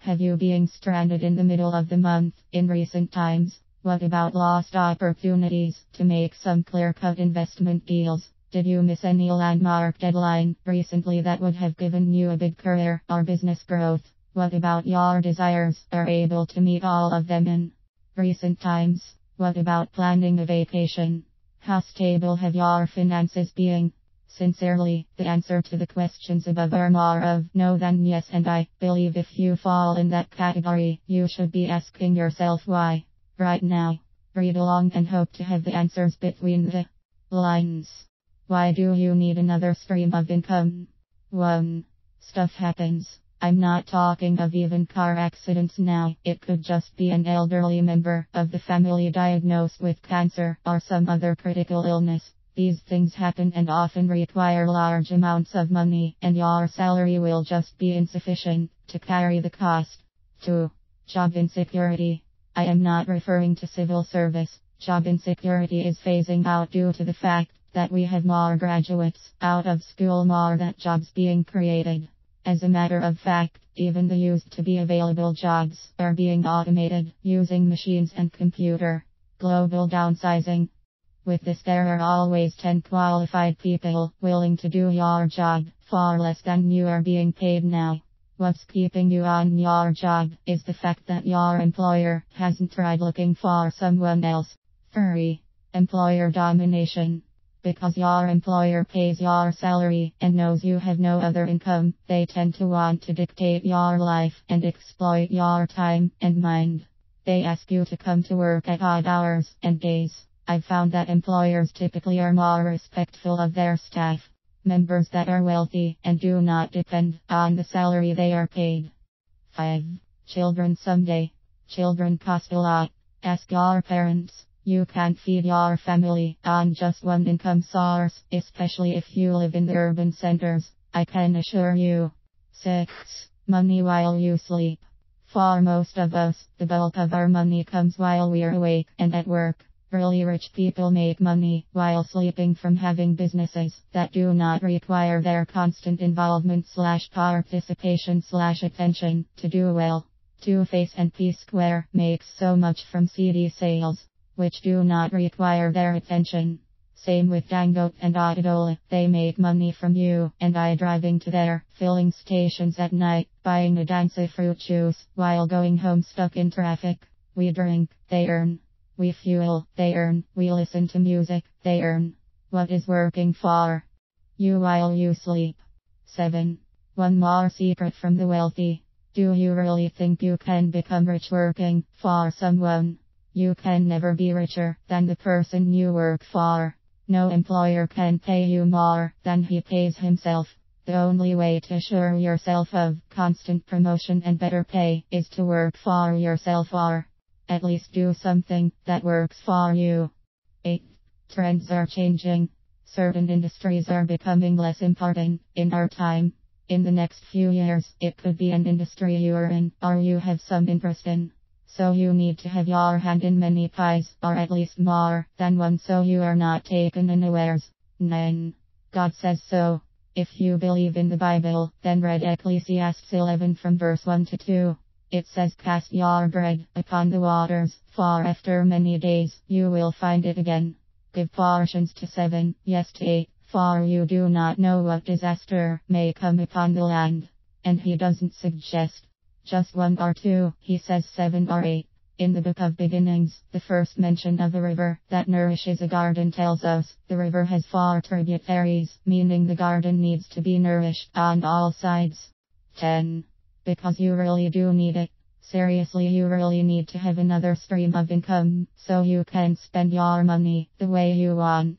Have you been stranded in the middle of the month in recent times? What about lost opportunities to make some clear-cut investment deals? Did you miss any landmark deadline recently that would have given you a big career or business growth? What about your desires? Are able to meet all of them in recent times? What about planning a vacation? How stable have your finances been? Sincerely, the answer to the questions above are more of no than yes, and I believe if you fall in that category, you should be asking yourself why. Right now, read along and hope to have the answers between the lines. Why do you need another stream of income? 1. Stuff happens. I'm not talking of even car accidents now. It could just be an elderly member of the family diagnosed with cancer or some other critical illness. These things happen and often require large amounts of money, and your salary will just be insufficient to carry the cost. 2. Job insecurity. I am not referring to civil service. Job insecurity is phasing out due to the fact that we have more graduates out of school more than jobs being created. As a matter of fact, even the used to be available jobs are being automated using machines and computer. Global downsizing. With this, there are always 10 qualified people willing to do your job far less than you are being paid now. What's keeping you on your job is the fact that your employer hasn't tried looking for someone else. 3. Employer domination. Because your employer pays your salary and knows you have no other income, they tend to want to dictate your life and exploit your time and mind. They ask you to come to work at odd hours and days. I've found that employers typically are more respectful of their staff members that are wealthy and do not depend on the salary they are paid. 5. Children someday. Children cost a lot. Ask your parents. You can't feed your family on just one income source, especially if you live in the urban centers, I can assure you. 6. Money while you sleep. For most of us, the bulk of our money comes while we're awake and at work. Really rich people make money while sleeping from having businesses that do not require their constant involvement / participation / attention to do well. Two-Face and P-Square makes so much from CD sales, which do not require their attention. Same with Dangote and Otadola, they make money from you and I driving to their filling stations at night, buying a Dancy fruit juice while going home stuck in traffic. We drink, they earn. We fuel, they earn. We listen to music, they earn. What is working for you while you sleep? 7. One more secret from the wealthy. Do you really think you can become rich working for someone? You can never be richer than the person you work for. No employer can pay you more than he pays himself. The only way to assure yourself of constant promotion and better pay is to work for yourself, or at least do something that works for you. 8. Trends are changing. Certain industries are becoming less important in our time. In the next few years, it could be an industry you are in or you have some interest in. So you need to have your hand in many pies, or at least more than one, so you are not taken unawares. 9. God says so. If you believe in the Bible, then read Ecclesiastes 11 from verse 1 to 2. It says, cast your bread upon the waters, for after many days you will find it again. Give portions to 7, yes to 8, for you do not know what disaster may come upon the land. And he doesn't suggest just 1 or 2, he says 7 or 8. In the book of beginnings, the first mention of a river that nourishes a garden tells us the river has 4 tributaries, meaning the garden needs to be nourished on all sides. 10. Because you really do need it. Seriously, you really need to have another stream of income, so you can spend your money the way you want.